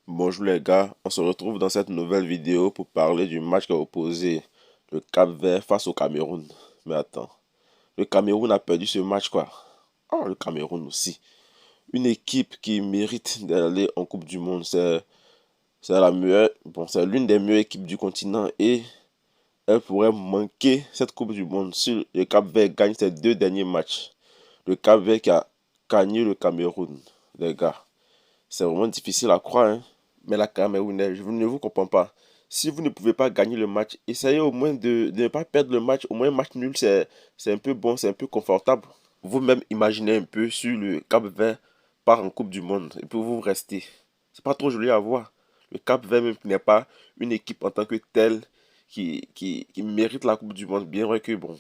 Bonjour les gars, on se retrouve dans cette nouvelle vidéo pour parler du match qui a opposé le Cap-Vert face au Cameroun. Mais attends, le Cameroun a perdu ce match quoi? Oh, le Cameroun aussi. Une équipe qui mérite d'aller en Coupe du Monde, c'est la meilleure, bon, c'est l'une des meilleures équipes du continent et elle pourrait manquer cette Coupe du Monde si le Cap-Vert gagne ses deux derniers matchs. Le Cap-Vert qui a gagné le Cameroun, les gars. C'est vraiment difficile à croire, hein. Mais la Camerounais, je ne vous comprends pas. Si vous ne pouvez pas gagner le match, essayez au moins de ne pas perdre le match. Au moins, un match nul, c'est un peu bon, c'est un peu confortable. Vous-même, imaginez un peu sur le Cap-Vert part en Coupe du Monde et puis vous restez. C'est pas trop joli à voir. Le Cap-Vert même qui n'est pas une équipe en tant que telle qui mérite la Coupe du Monde, bien vrai que bon,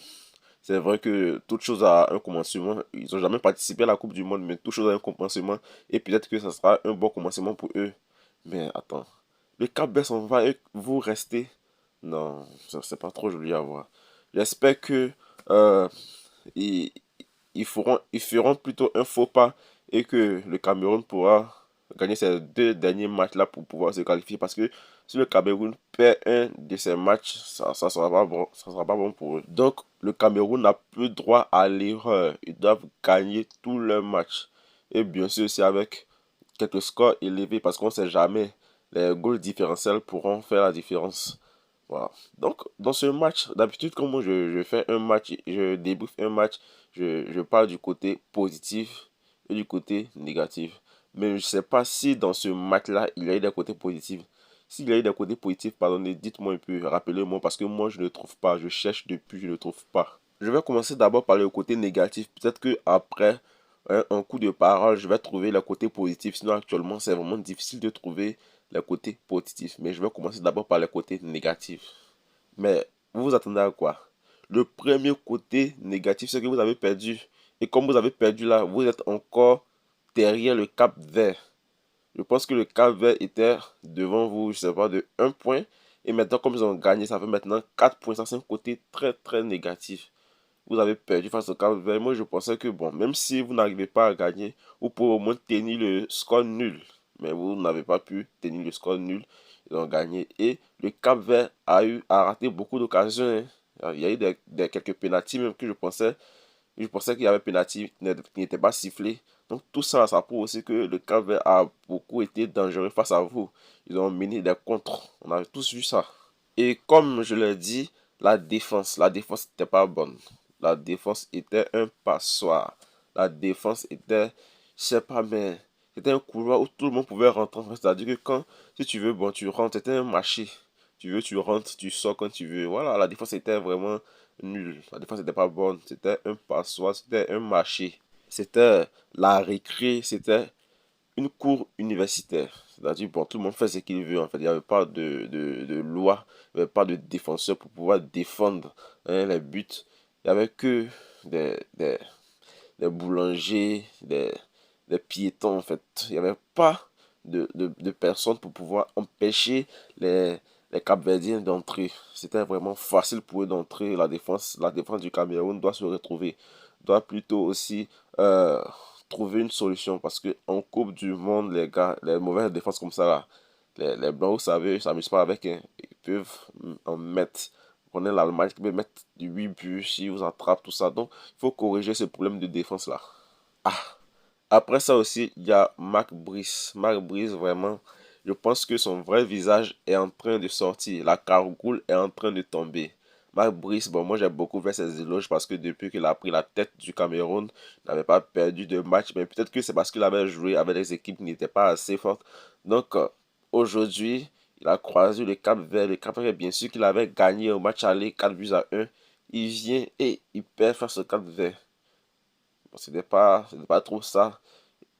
c'est vrai que toute chose a un commencement. Ils n'ont jamais participé à la Coupe du Monde, mais toute chose a un commencement. Et peut-être que ça sera un bon commencement pour eux. Mais attends, le Cap Vert s'en va et vous restez. Non, ça c'est pas trop joli à voir. J'espère que euh, ils, ils feront plutôt un faux pas et que le Cameroun pourra gagner ces deux derniers matchs-là pour pouvoir se qualifier. Parce que si le Cameroun perd un de ces matchs, ça sera pas bon, ça sera pas bon pour eux. Donc, le Cameroun n'a plus droit à l'erreur. Ils doivent gagner tous leurs matchs. Et bien sûr, c'est avec quelques scores élevés parce qu'on ne sait jamais. Les goals différentiels pourront faire la différence. Voilà. Donc, dans ce match, d'habitude, quand moi je fais un match, je débriefe un match, je parle du côté positif et du côté négatif. Mais je ne sais pas si dans ce match-là, il y a eu des côtés positifs. S'il y a eu des côtés positifs, pardonnez, dites-moi un peu, rappelez-moi, parce que moi, je ne trouve pas. Je cherche depuis, je ne trouve pas. Je vais commencer d'abord par le côté négatif. Peut-être que après un coup de parole, je vais trouver le côté positif. Sinon, actuellement, c'est vraiment difficile de trouver le côté positif. Mais je vais commencer d'abord par le côté négatif. Mais vous vous attendez à quoi? Le premier côté négatif, c'est que vous avez perdu. Et comme vous avez perdu là, vous êtes encore derrière le Cap Vert. Je pense que le Cap Vert était devant vous, je sais pas, de un point. Et maintenant, comme ils ont gagné, ça fait maintenant 4 points. Ça, c'est un côté très, très négatif. Vous avez perdu face au Cap Vert. Moi, je pensais que, bon, même si vous n'arrivez pas à gagner, vous pouvez au moins tenir le score nul. Mais vous n'avez pas pu tenir le score nul. Ils ont gagné. Et le Cap Vert a raté beaucoup d'occasions, hein. Il y a eu quelques pénaltys même que je pensais qu'il y avait pénalty qui n'était pas sifflé. Donc tout ça, ça prouve aussi que le Cap Vert a beaucoup été dangereux face à vous. Ils ont mené des contres. On a tous vu ça. Et comme je l'ai dit, la défense n'était pas bonne. La défense était un passoire. La défense était, je sais pas, mais c'était un couloir où tout le monde pouvait rentrer. C'est-à-dire que si tu veux, bon, tu rentres, c'était un marché. Tu veux, tu rentres, tu sors quand tu veux. Voilà, la défense était vraiment nulle. La défense n'était pas bonne. C'était un passoire, c'était un marché. C'était la récré, c'était une cour universitaire. C'est-à-dire, bon, tout le monde fait ce qu'il veut, en fait. Il n'y avait pas de loi, il n'y avait pas de défenseur pour pouvoir défendre, hein, les buts. Il n'y avait que des, des, des boulangers, des piétons, en fait. Il n'y avait pas de personnes pour pouvoir empêcher les Capverdiens d'entrer. C'était vraiment facile pour eux d'entrer. La défense du Cameroun doit se retrouver, doit plutôt aussi trouver une solution parce que en Coupe du Monde, les gars, les mauvaises défenses comme ça, là, les Blancs, vous savez, ils s'amusent pas avec, hein. Ils peuvent en mettre. Prenez l'Allemagne qui peut mettre 8 buts si vous attrape tout ça. Donc, il faut corriger ce problème de défense là. Après ça aussi, il y a Marc Brice. Marc Brice, vraiment, je pense que son vrai visage est en train de sortir. La cagoule est en train de tomber. Marc Brice, bon, moi j'ai beaucoup fait ses éloges parce que depuis qu'il a pris la tête du Cameroun, il n'avait pas perdu de match. Mais peut-être que c'est parce qu'il avait joué avec des équipes qui n'étaient pas assez fortes. Donc, aujourd'hui, il a croisé le Cap Vert. Le Cap Vert, bien sûr qu'il avait gagné au match aller 4 buts à 1. Il vient et il perd face au Cap Vert. Bon, c'était pas trop ça.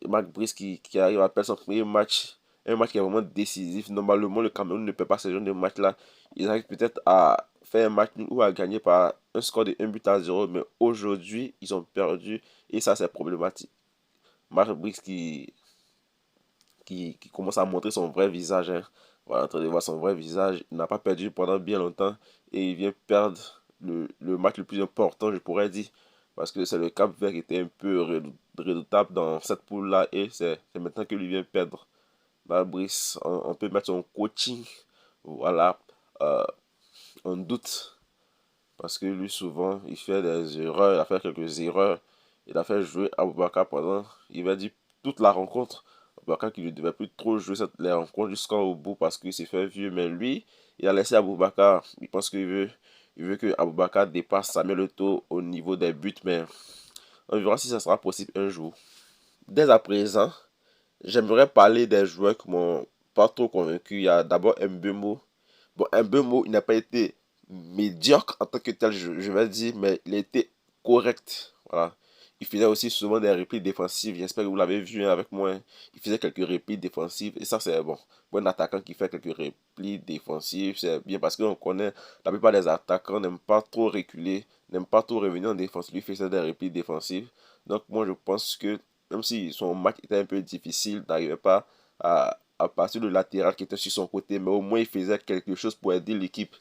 Marc Brice qui arrive à perdre son premier match, un match qui est vraiment décisif. Normalement, le Cameroun ne peut pas ce genre de match-là. Ils arrivent peut-être à faire un match nul ou à gagner par un score de 1 but à 0, mais aujourd'hui, ils ont perdu et ça, c'est problématique. Marc Brice qui commence à montrer son vrai visage, hein. Voilà, en train de voir son vrai visage. Il n'a pas perdu pendant bien longtemps et il vient perdre le match le plus important, je pourrais dire. Parce que c'est le Cap Vert qui était un peu redoutable dans cette poule-là et c'est maintenant que lui vient perdre. Brice, on peut mettre son coaching, voilà, euh, en doute. Parce que lui, souvent, il fait des erreurs, il a fait quelques erreurs. Il a fait jouer Aboubakar pendant, il va dire, toute la rencontre. Aboubakar qui ne devait plus trop jouer les rencontres jusqu'au bout parce qu'il s'est fait vieux. Mais lui, il a laissé Aboubakar. Il pense il veut que Aboubakar dépasse Samuel Eto'o au niveau des buts. Mais on verra si ça sera possible un jour. Dès à présent, j'aimerais parler des joueurs qui m'ont pas trop convaincu. Il y a d'abord Mbeumo. Bon, Mbeumo, il n'a pas été médiocre en tant que tel, je vais dire, mais il a été correct. Voilà. Il faisait aussi souvent des répliques défensives. J'espère que vous l'avez vu, hein, avec moi, hein. Il faisait quelques répliques défensives. Et ça, c'est bon. Pour un attaquant qui fait quelques répliques défensives, c'est bien parce qu'on connaît la plupart des attaquants n'aiment pas trop reculer, n'aiment pas trop revenir en défense. Lui, il faisait des répliques défensives. Donc, moi, je pense que même si son match était un peu difficile, il n'arrivait pas à partir du latéral qui était sur son côté, mais au moins il faisait quelque chose pour aider l'équipe.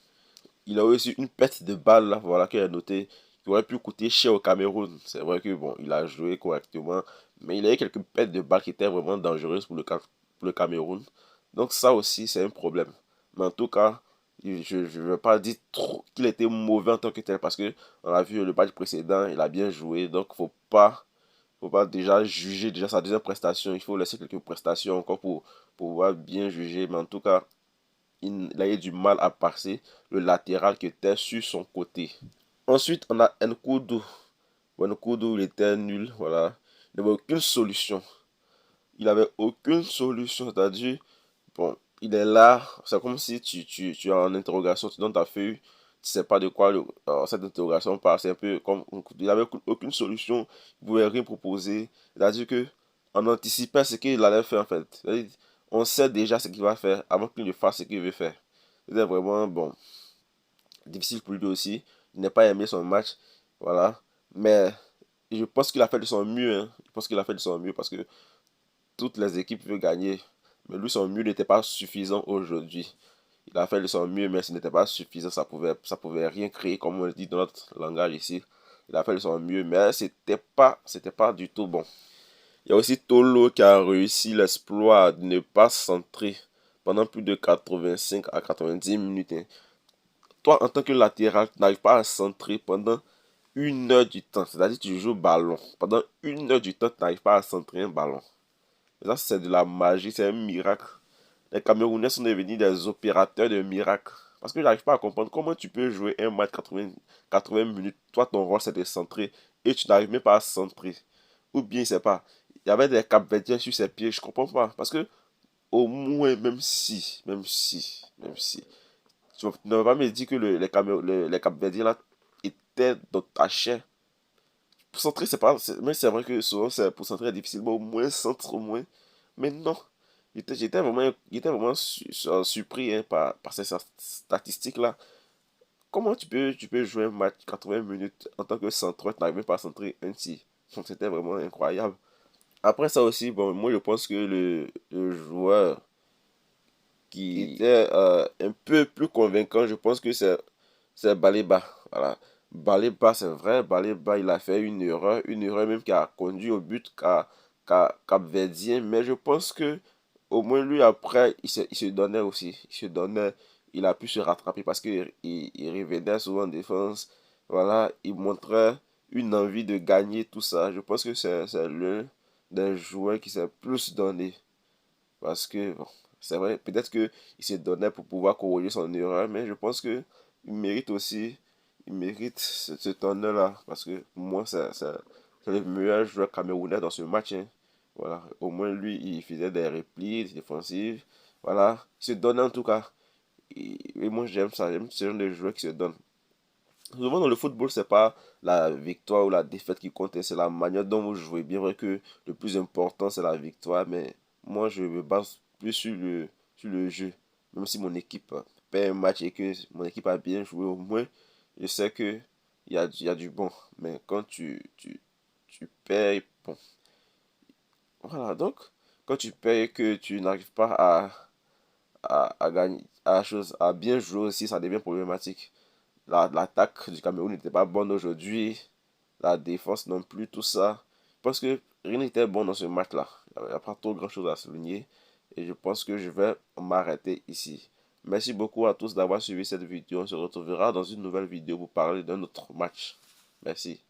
Il a aussi une perte de balle, là, voilà, qu'il a noté, qui aurait pu coûter cher au Cameroun. C'est vrai que bon, il a joué correctement, mais il a eu quelques pertes de balles qui étaient vraiment dangereuses pour pour le Cameroun. Donc ça aussi, c'est un problème. Mais en tout cas, je ne veux pas dire trop qu'il était mauvais en tant que tel, parce que on a vu le match précédent, il a bien joué, donc faut pas déjà juger déjà sa deuxième prestation. Il faut laisser quelques prestations encore pour pouvoir bien juger. Mais en tout cas, il a eu du mal à passer le latéral qui était sur son côté. Ensuite, on a Nkoudou. Bon, Nkoudou, il était nul. Voilà. Il n'avait aucune solution. Il n'avait aucune solution. C'est-à-dire, bon, il est là. C'est comme si tu es en interrogation, tu donnes ta feuille. Tu sais pas de quoi cette interrogation parle. C'est un peu comme il n'avait aucune solution. Il ne pouvait rien proposer. C'est-à-dire que on anticipait ce qu'il allait faire en fait. C'est-à-dire, on sait déjà ce qu'il va faire avant qu'il ne fasse ce qu'il veut faire. C'était vraiment bon, difficile pour lui aussi. Il n'a pas aimé son match. Voilà. Mais je pense qu'il a fait de son mieux, hein. Je pense qu'il a fait de son mieux parce que toutes les équipes veulent gagner. Mais lui, son mieux n'était pas suffisant aujourd'hui. Il a fait de son mieux, mais ce n'était pas suffisant. Ça pouvait rien créer, comme on le dit dans notre langage ici. Il a fait de son mieux, mais c'était pas du tout bon. Il y a aussi Tolo qui a réussi l'exploit de ne pas centrer pendant plus de 85 à 90 minutes, hein. Toi, en tant que latéral, tu n'arrives pas à centrer pendant 1 heure du temps. C'est-à-dire que tu joues au ballon. Pendant 1 heure du temps, tu n'arrives pas à centrer un ballon. Et ça, c'est de la magie, c'est un miracle. Les Camerounais sont devenus des opérateurs de miracles. Parce que je n'arrive pas à comprendre comment tu peux jouer un match 80 minutes. Toi, ton rôle, c'est de centrer. Et tu n'arrives même pas à centrer. Ou bien, c'est pas. Il y avait des Cap-Verdiens sur ses pieds. Je comprends pas. Parce que, au moins, même si. Tu ne vas pas me dire que les Cap-Verdiens là étaient dans ta chair. Pour centrer, c'est pas. Mais c'est vrai que souvent, c'est pour centrer est difficile. Mais au moins, centre, au moins. Mais non. J'étais vraiment surpris, hein, par ces statistiques-là. Comment tu peux jouer un match 80 minutes en tant que centreur, tu n'arrives pas à centrer un tir. Donc c'était vraiment incroyable. Après ça aussi, bon, moi je pense que le joueur qui était un peu plus convaincant, je pense que c'est Baleba. Voilà. Baleba, c'est vrai, Baleba, il a fait une erreur même qui a conduit au but Cap-Verdien. Mais je pense que au moins lui, après, il se donnait aussi. Il se donnait, il a pu se rattraper parce qu'il il revenait souvent en défense. Voilà, il montrait une envie de gagner tout ça. Je pense que c'est l'un des joueurs qui s'est plus donné. Parce que, bon, c'est vrai, peut-être qu'il s'est donné pour pouvoir corriger son erreur, mais je pense que il mérite aussi, il mérite cet honneur-là. Parce que pour moi, c'est le meilleur joueur camerounais dans ce match, hein. Voilà, au moins lui, il faisait des replis défensives. Voilà, il se donnait en tout cas. Et moi, j'aime ça, j'aime ce genre de joueur qui se donne. Souvent dans le football, c'est pas la victoire ou la défaite qui compte, hein, c'est la manière dont vous jouez. Bien vrai que le plus important, c'est la victoire, mais moi, je me base plus sur le jeu. Même si mon équipe perd un match et que mon équipe a bien joué, au moins, je sais que il y a du bon. Mais quand tu perds, bon, voilà. Donc, quand tu perds et que tu n'arrives pas à gagner, à bien jouer aussi, ça devient problématique. L'attaque du Cameroun n'était pas bonne aujourd'hui. La défense non plus, tout ça. Parce que rien n'était bon dans ce match-là. Il n'y a pas trop grand-chose à souligner. Et je pense que je vais m'arrêter ici. Merci beaucoup à tous d'avoir suivi cette vidéo. On se retrouvera dans une nouvelle vidéo pour parler d'un autre match. Merci.